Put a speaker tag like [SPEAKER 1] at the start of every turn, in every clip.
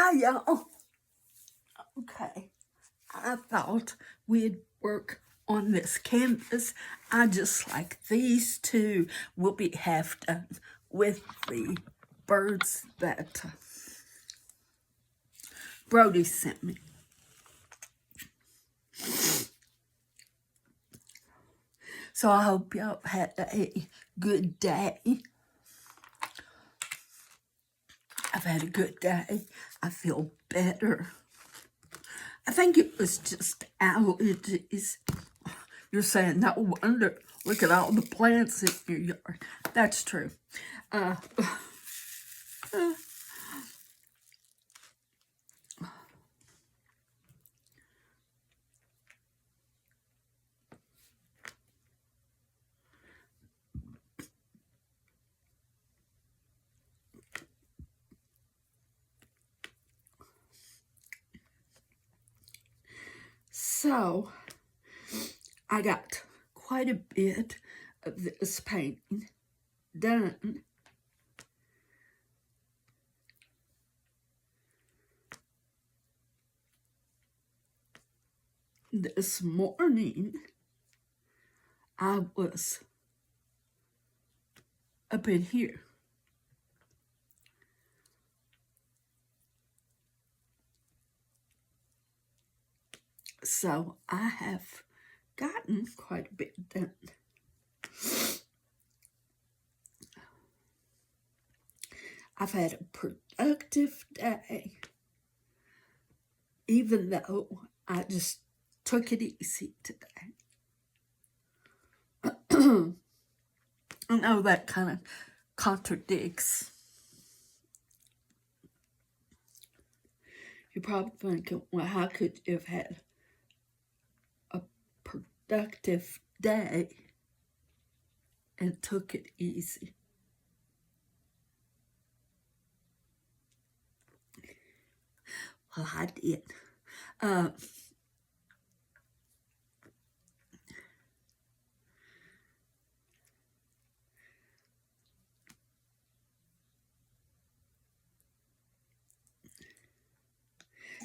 [SPEAKER 1] Hi, y'all. Okay, I thought we'd work on this canvas. I just like these two will be half done with the birds that Brodie sent me. So I hope y'all had a good day. I've had a good day. I feel better. I think it was just allergies. You're saying, no wonder. Look at all the plants in your yard. That's true. So, I got quite a bit of this painting done. This morning, I was up in here. So, I have gotten quite a bit done. I've had a productive day, even though I just took it easy today. I know that kind of contradicts. You're probably thinking, well, how could you have had a productive day and took it easy? Well, I did.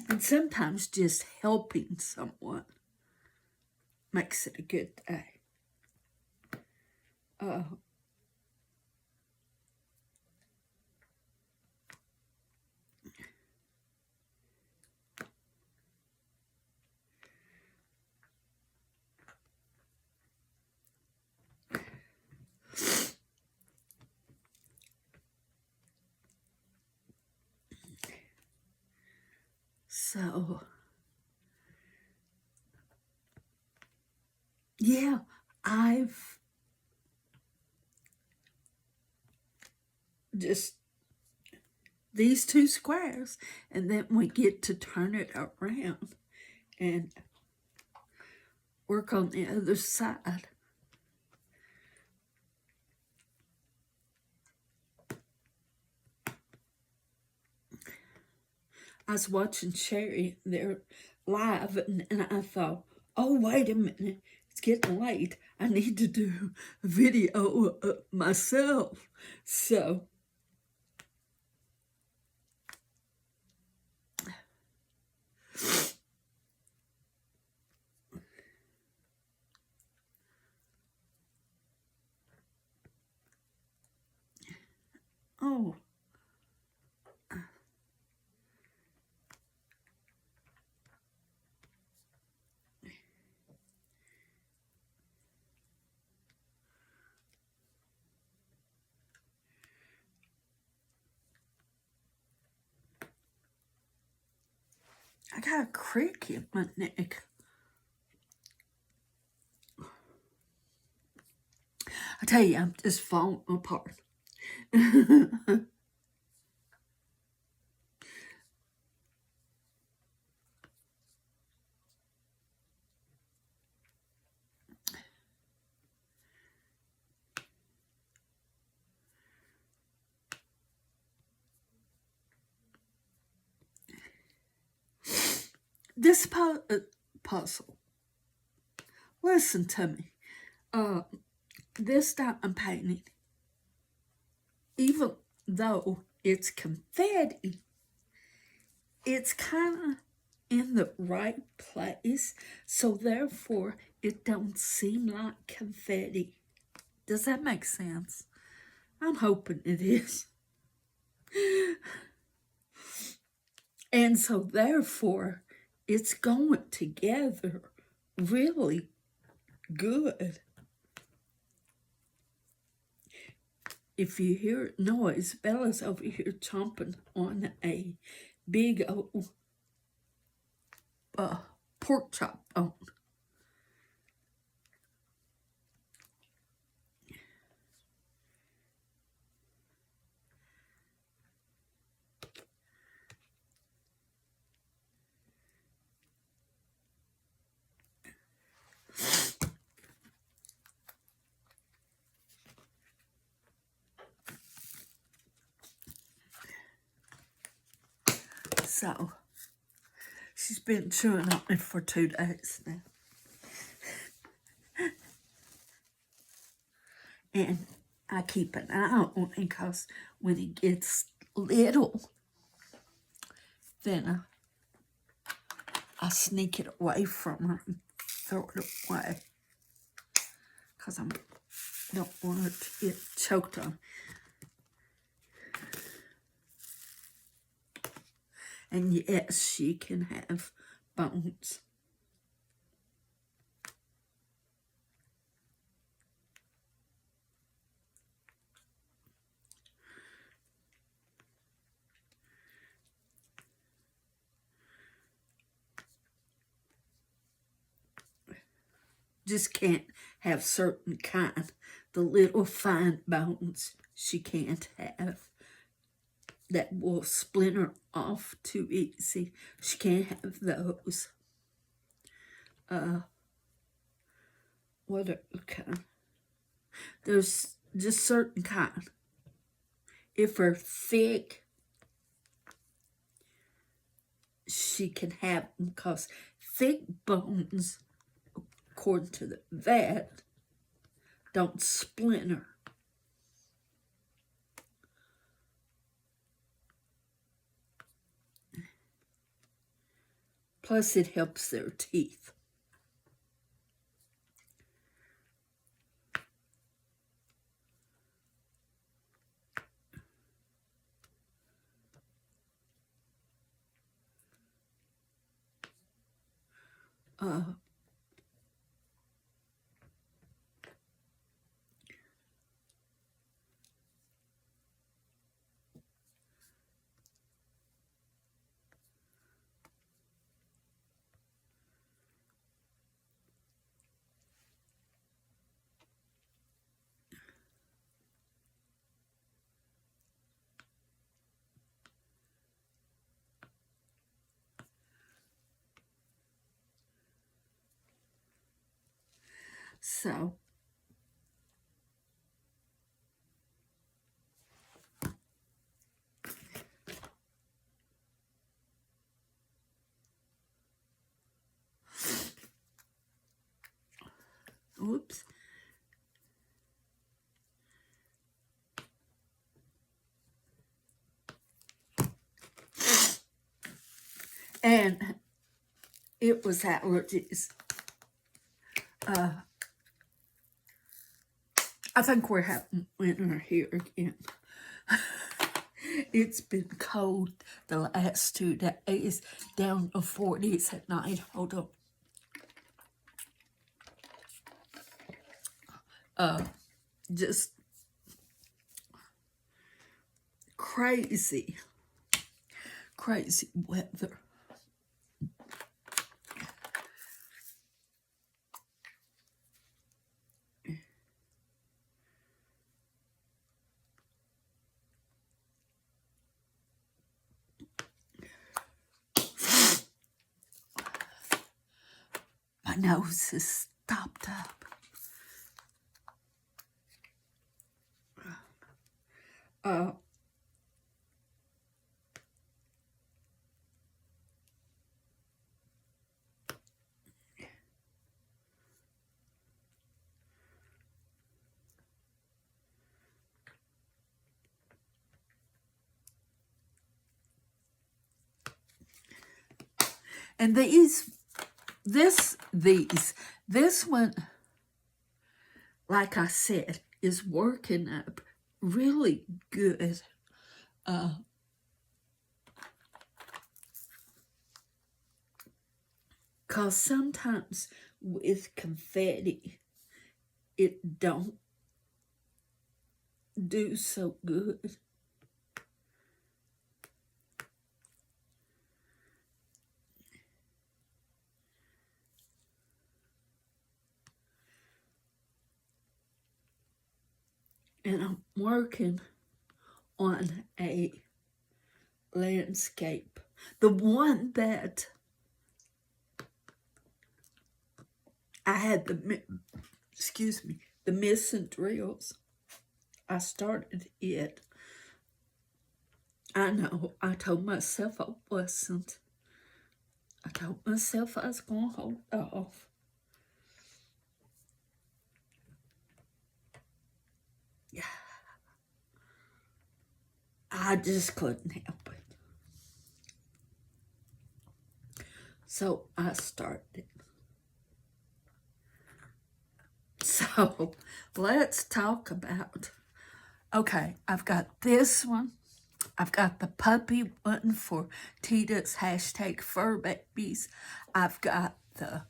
[SPEAKER 1] And sometimes just helping someone makes it a good day. So, yeah, I've just these two squares, and then we get to turn it around and work on the other side. I was watching Sherry, they're live, and I thought, oh, wait a minute, it's getting late. I need to do a video myself. So, oh, I got a crick in my neck. I tell you, I'm just falling apart. This puzzle, listen to me. This diamond painting, even though it's confetti, it's kind of in the right place, so therefore it don't seem like confetti. Does that make sense? I'm hoping it is. And so therefore it's going together really good. If you hear noise, Bella's over here chomping on a big old pork chop bone. So, she's been chewing on it for 2 days now. And I keep an eye on him because when he gets little, then I sneak it away from her and throw it away. Because I don't want her to get choked on. And yes, she can have bones. Just can't have certain kind. The little fine bones she can't have. That will splinter off too easy. She can't have those. What are kind? There's just certain kind. If they're thick, she can have them because thick bones, according to the vet, don't splinter. Plus, it helps their teeth. So, oops. And it was allergies. I think we're having winter here again. It's been cold the last 2 days, down to 40s at night. Hold on. Just crazy weather. My nose is stopped up. And this one, like I said, is working up really good. Because sometimes with confetti, it don't do so good. And I'm working on a landscape. The one that I had the missing drills. I started it. I know, I told myself I wasn't. I told myself I was going to hold off. Yeah. I just couldn't help it. So I started. So let's talk about, okay, I've got this one. I've got the puppy one for Tita's #FurBabies. I've got the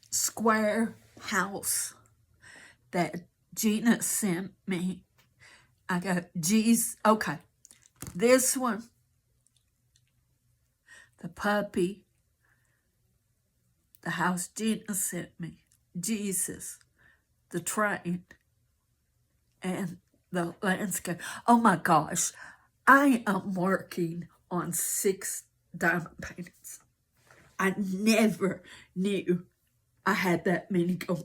[SPEAKER 1] square house that Gina sent me. I got G's. Okay, this one, the puppy, the house Gina sent me, Jesus, the train, and the landscape. Oh my gosh, I am working on 6 diamond paintings. I never knew I had that many going.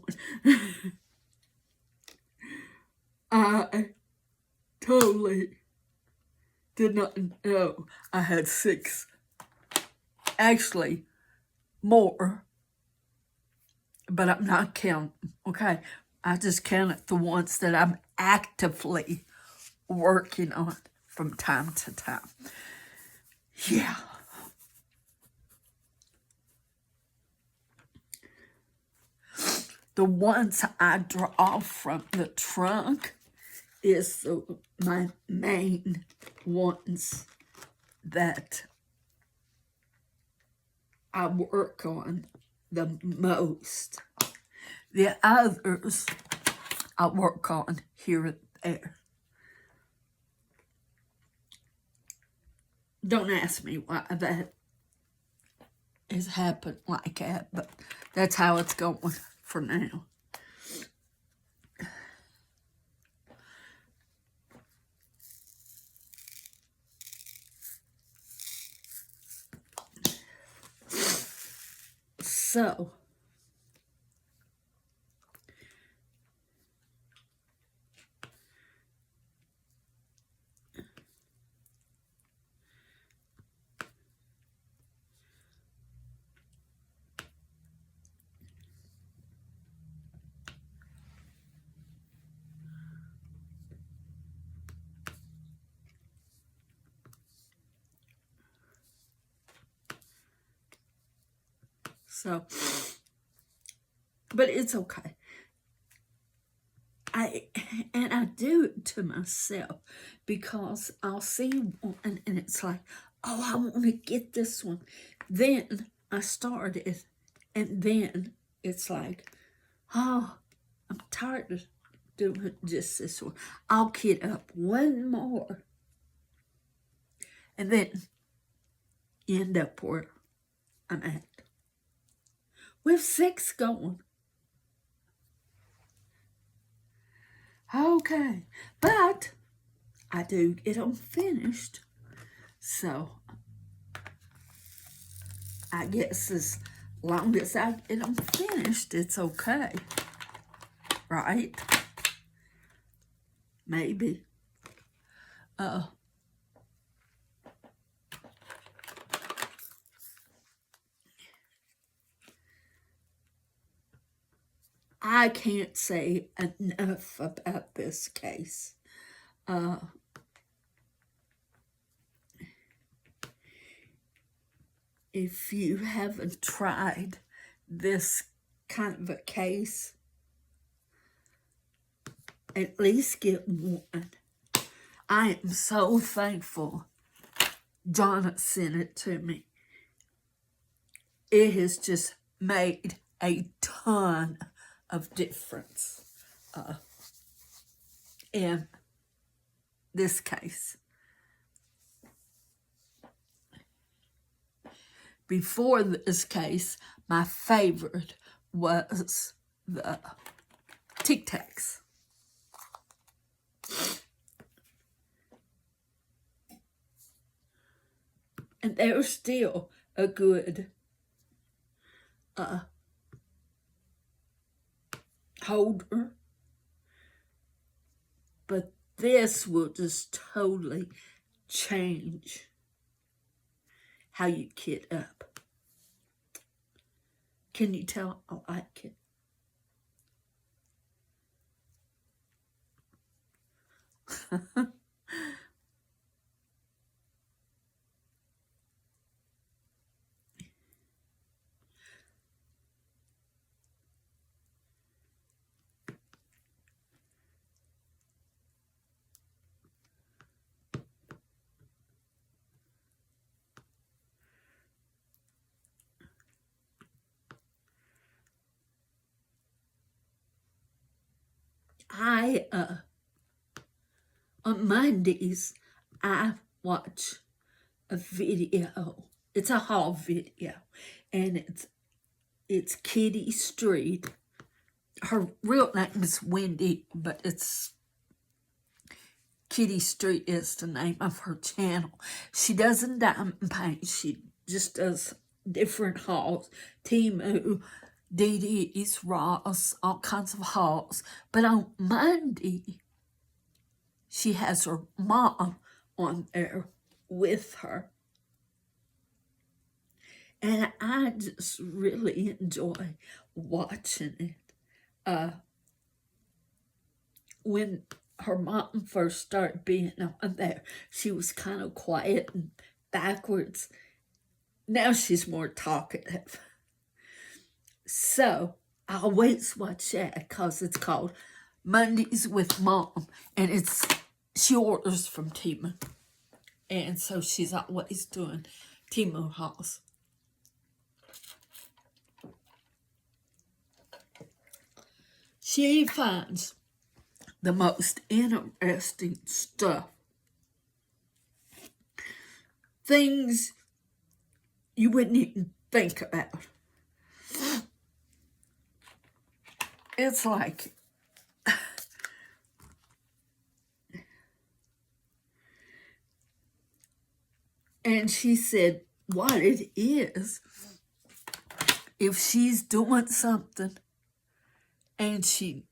[SPEAKER 1] I totally did not know I had 6. Actually, more. But I'm not counting, okay? I just counted the ones that I'm actively working on from time to time. Yeah. The ones I draw from the trunk is my main ones that I work on the most. The others I work on here and there. Don't ask me why that has happened like that, but that's how it's going for now. So, but it's okay. I do it to myself because I'll see one and it's like, oh, I want to get this one. Then I start it, and then it's like, oh, I'm tired of doing just this one. I'll get up one more, and then you end up where I'm at. We have 6 going. Okay, but I do get them finished, so I guess as long as I get them finished, it's okay, right? Maybe. I can't say enough about this case. if you haven't tried this kind of a case, at least get one. I am so thankful John sent it to me. It has just made a ton of difference in this case. Before this case, my favorite was the Tic Tacs. And they're still a good holder. But this will just totally change how you get up. Can you tell I like it? On Mondays, I watch a video. It's a haul video, and it's Kitty Street. Her real name is Wendy, but it's Kitty Street is the name of her channel. She doesn't diamond paint. She just does different hauls. Temu, DD's, Ross, all kinds of hauls. But on Monday, she has her mom on there with her. And I just really enjoy watching it. When her mom first started being on there, she was kind of quiet and backwards. Now she's more talkative. So I always watch that because it's called Mondays with Mom, and she orders from Temu, and so she's always doing Temu hauls. She finds the most interesting stuff, things you wouldn't even think about. It's like and she said what it is, if she's doing something and she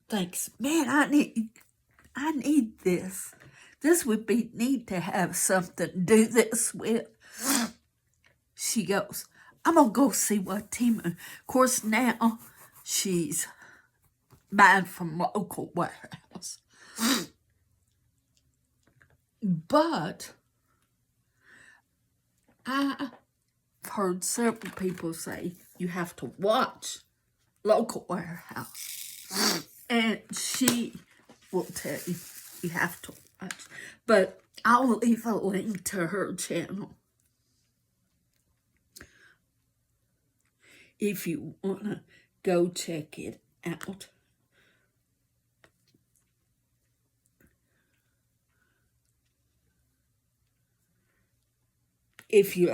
[SPEAKER 1] thinks, man, I need this. This would be neat to have something to do this with. She goes, I'm going to go see what Temu. Of course, now she's buying from local warehouse. But I've heard several people say you have to watch local warehouse. And she will tell you you have to watch. But I'll leave a link to her channel if you want to go check it out. If you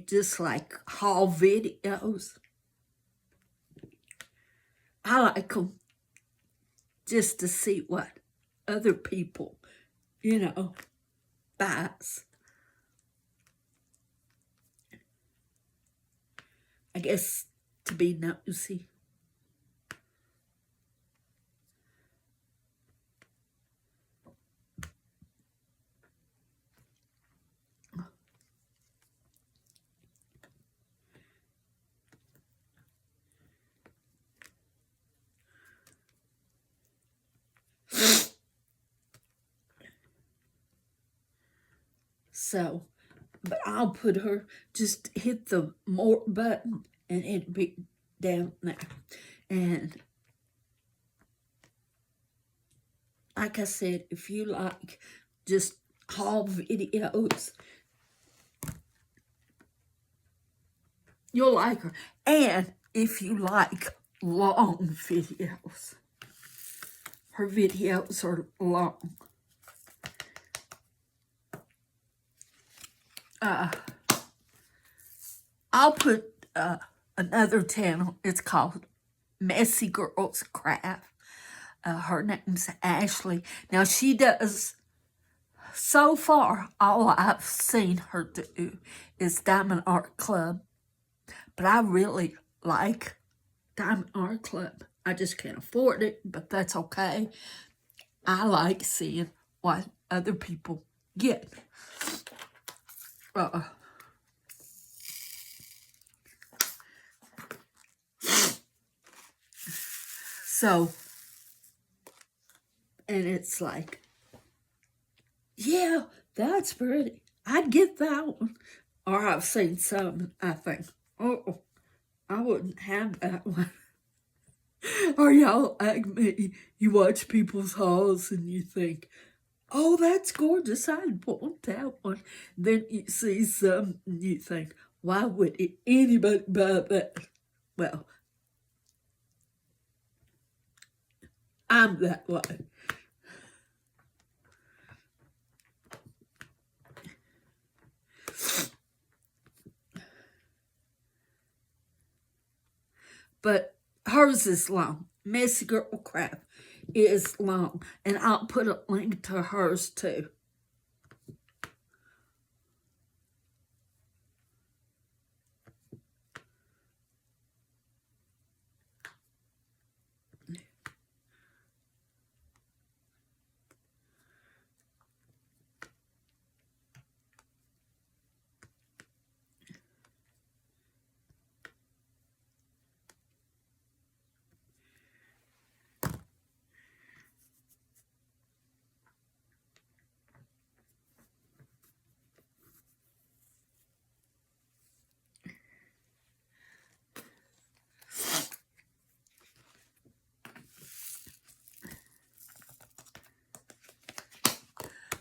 [SPEAKER 1] just like haul videos, I like them just to see what other people, buys. I guess to be nosy. So, but I'll put her, just hit the more button and it'll be down there. And like I said, if you like just haul videos, you'll like her. And if you like long videos, her videos are long. I'll put another channel. It's called Messy Girls Craft. Her name's Ashley. Now she does, so far, all I've seen her do is Diamond Art Club. But I really like Diamond Art Club. I just can't afford it, but that's okay. I like seeing what other people get. So, and it's like, yeah, that's pretty. I'd get that one. Or I've seen some, I think, oh, I wouldn't have that one. Or y'all like me, you watch people's hauls and you think, oh, that's gorgeous, I'd want that one. Then you see some and you think, why would anybody buy that? Well, I'm that way. But hers is long. Messy Girl Craft is long. And I'll put a link to hers too.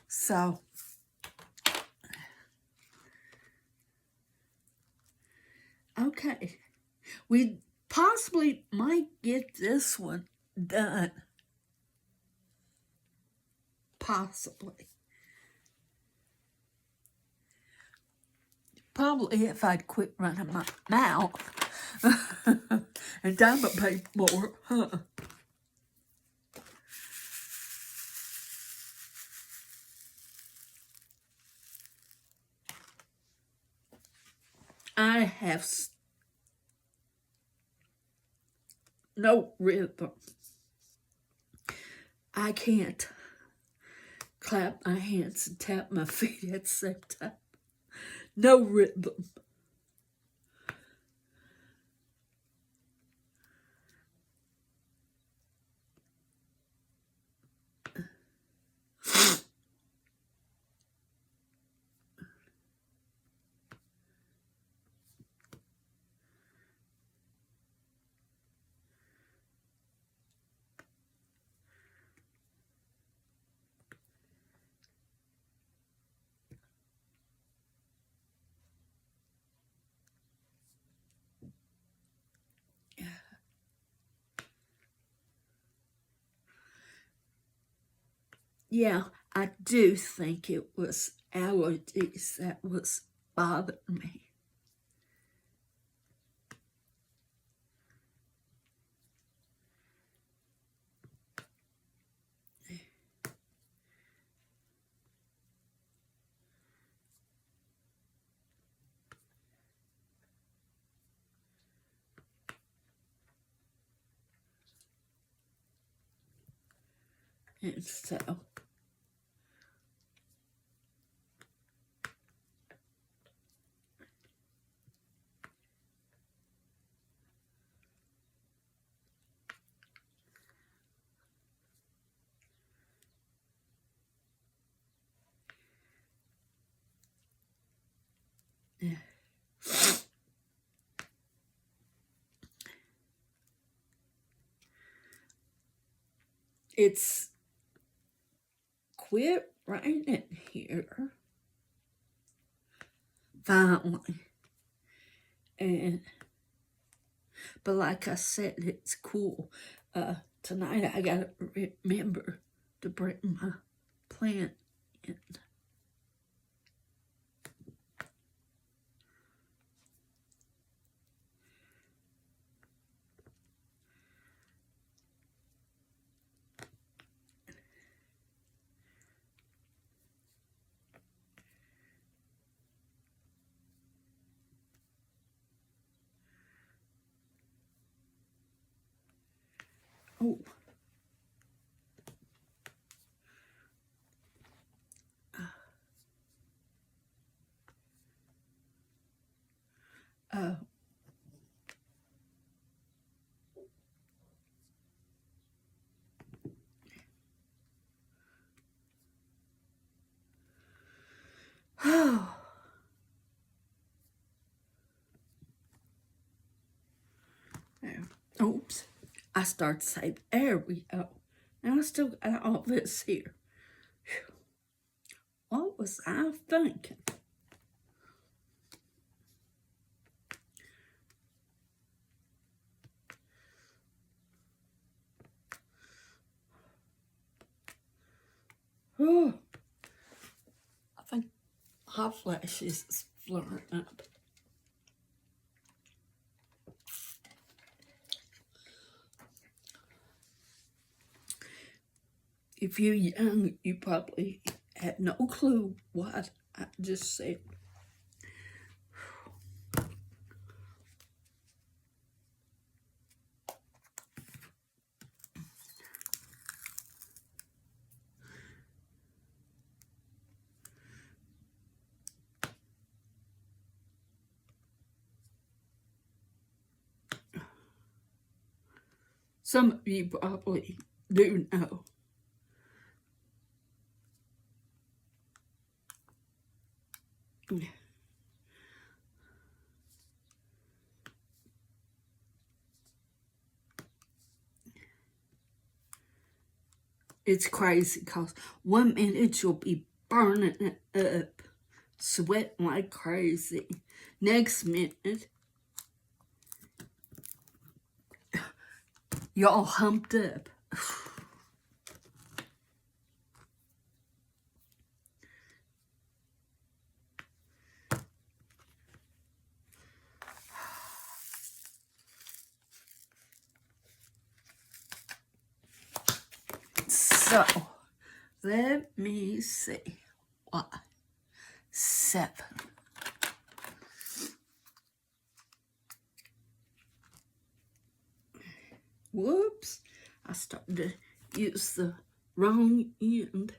[SPEAKER 1] So, okay. We possibly might get this one done. Possibly. Probably if I'd quit running my mouth and diamond paint more, huh? I have no rhythm. I can't clap my hands and tap my feet at the same time. No rhythm. Yeah, I do think it was allergies that was bothering me. And so, It's quit raining here finally, and but like I said, it's cool. Tonight I gotta remember to bring my plant in. Oh. Uh, oh. There. Oops. I start to say, there we go. Now I still got all this here. Whew. What was I thinking? Oh, I think hot flashes is flaring up. If you're young, you probably had no clue what I just said. Some of you probably do know. It's crazy because 1 minute you'll be burning it up, sweating like crazy. Next minute, you're all humped up. So, let me see. What? 7. Whoops. I started to use the wrong end.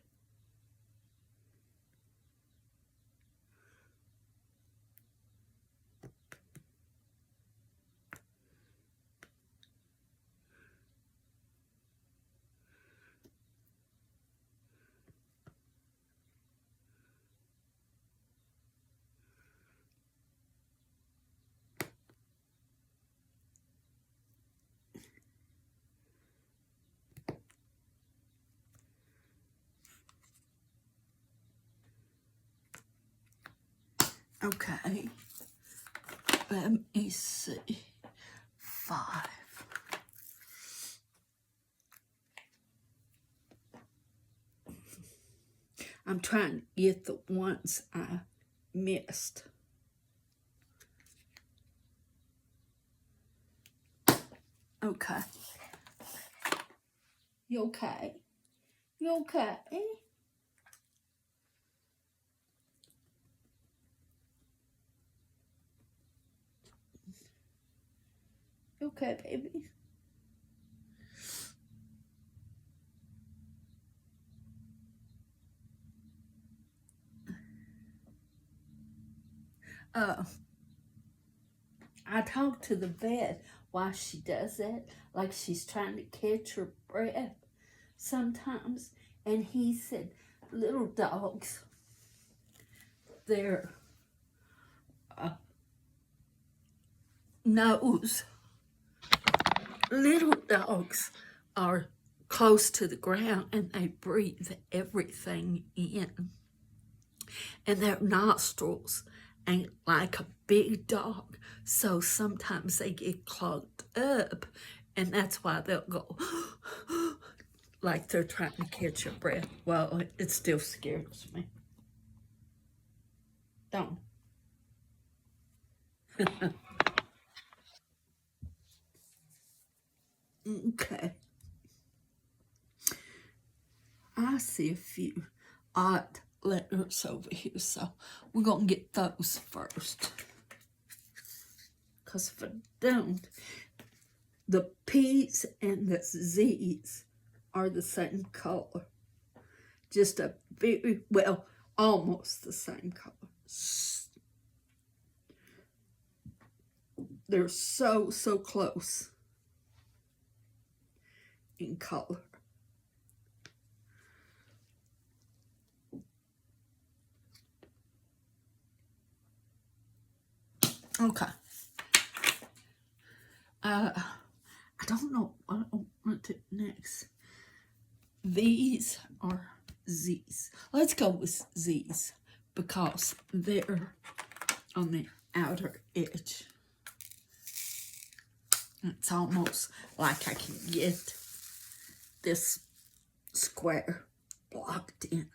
[SPEAKER 1] Okay. Let me see. 5. I'm trying to get the ones I missed. Okay. You okay? You okay? You okay, baby? I talked to the vet while she does it, like she's trying to catch her breath sometimes, and he said, little dogs, their nose, little dogs are close to the ground, and they breathe everything in. And their nostrils ain't like a big dog, so sometimes they get clogged up, and that's why they'll go like they're trying to catch your breath. Well, it still scares me. Don't. Okay. I see a few odd letters over here, so we're going to get those first. Because if I don't, the P's and the Z's are the same color. Just a very, well, almost the same color. They're so close in color. Okay. I don't know what I want to do next. These are Z's. Let's go with Z's because they're on the outer edge. It's almost like I can get this square blocked in.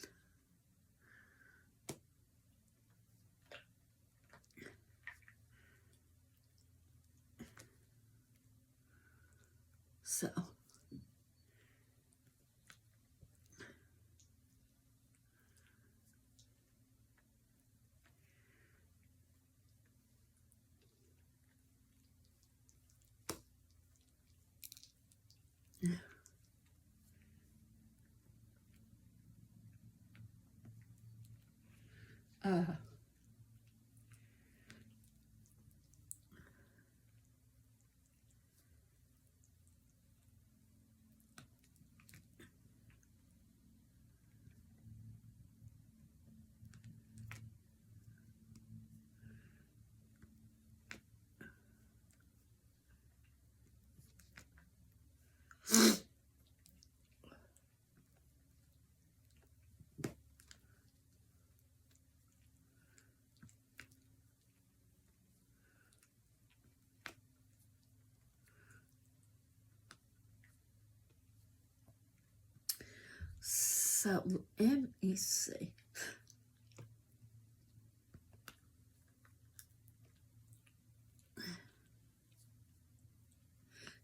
[SPEAKER 1] So let me see.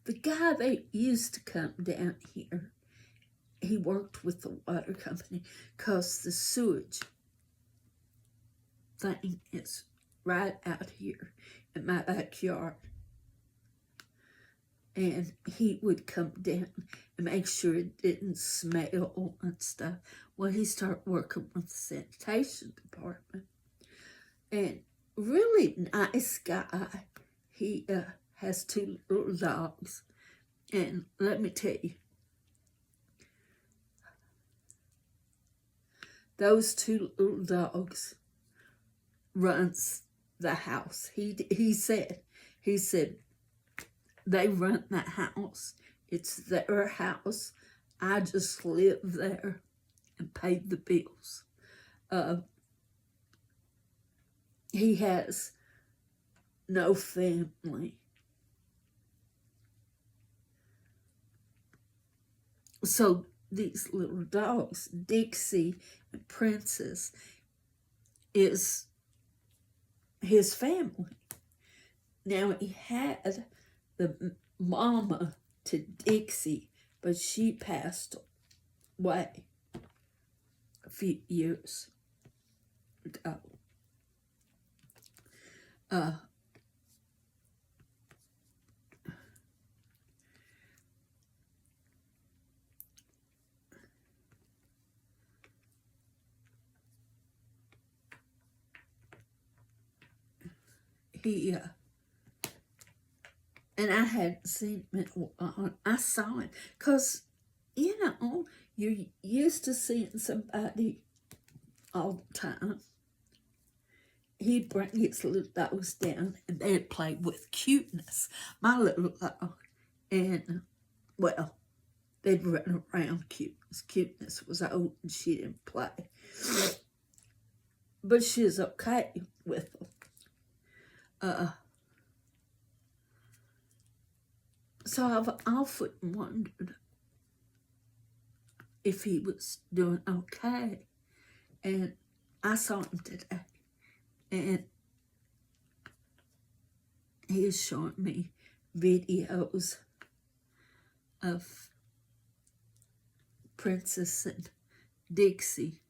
[SPEAKER 1] The guy that used to come down here, he worked with the water company because the sewage thing is right out here in my backyard. And he would come down and make sure it didn't smell and stuff. Well, he started working with the sanitation department. And really nice guy. He has 2 little dogs. And let me tell you, those 2 little dogs runs the house. He said, they run that house. It's their house. I just live there and pay the bills. He has no family. So these little dogs, Dixie and Princess, is his family. Now he had the mama to Dixie, but she passed away a few years ago. He and I hadn't seen him in a while. I saw him because, you know, you're used to seeing somebody all the time. He'd bring his little dogs down and they'd play with Cuteness, my little dog. And, well, they'd run around. Cuteness was old and she didn't play. But she's okay with them. So I've often wondered if he was doing okay. And I saw him today. And he is showing me videos of Princess and Dixie.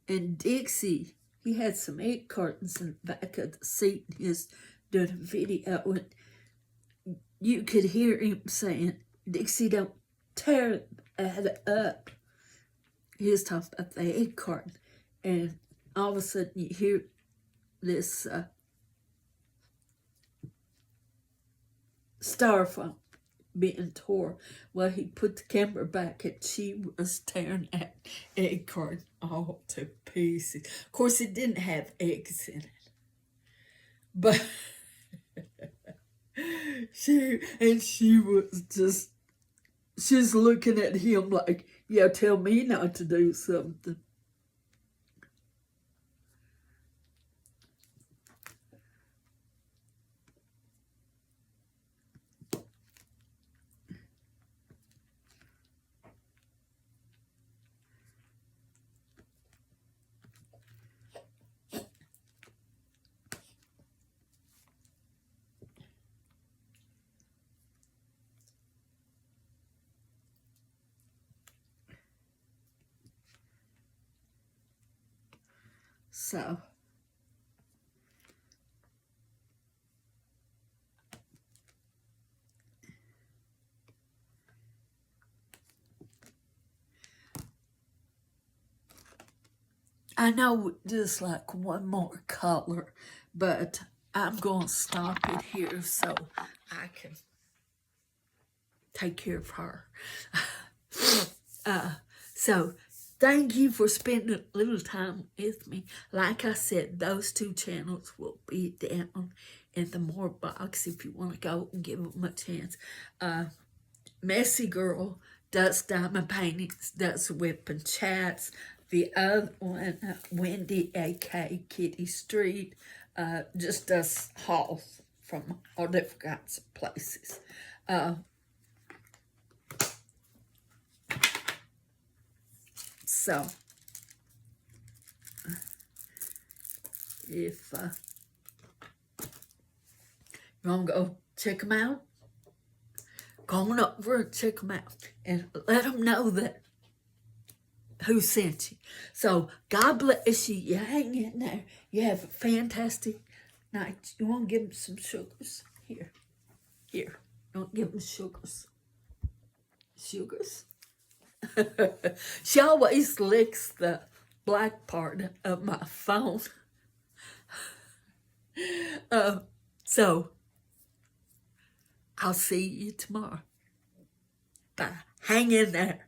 [SPEAKER 1] And Dixie, he had some egg cartons in the back of the seat. He was doing a video, and you could hear him saying, Dixie, don't tear that up. He was talking about the egg carton. And all of a sudden you hear this styrofoam being tore. Well, he put the camera back and she was tearing that egg carton all to pieces. Of course, it didn't have eggs in it. But she was just, she's looking at him like, yeah, tell me not to do something. So I know just like one more color, but I'm going to stop it here so I can take care of her. So thank you for spending a little time with me. Like I said, those two channels will be down in the more box if you want to go and give them a chance. Messy Girl does diamond paintings, does Wipnchats. The other one, Wendy, a.k.a. Kitty Street, just does hauls from all different kinds of places. So, if you want to go check them out, go on over and check them out and let them know that who sent you. So, God bless you. You hang in there. You have a fantastic night. You want to give them some sugars? Here. Don't give them sugars. Sugars? She always licks the black part of my phone. So, I'll see you tomorrow. Bye. Hang in there.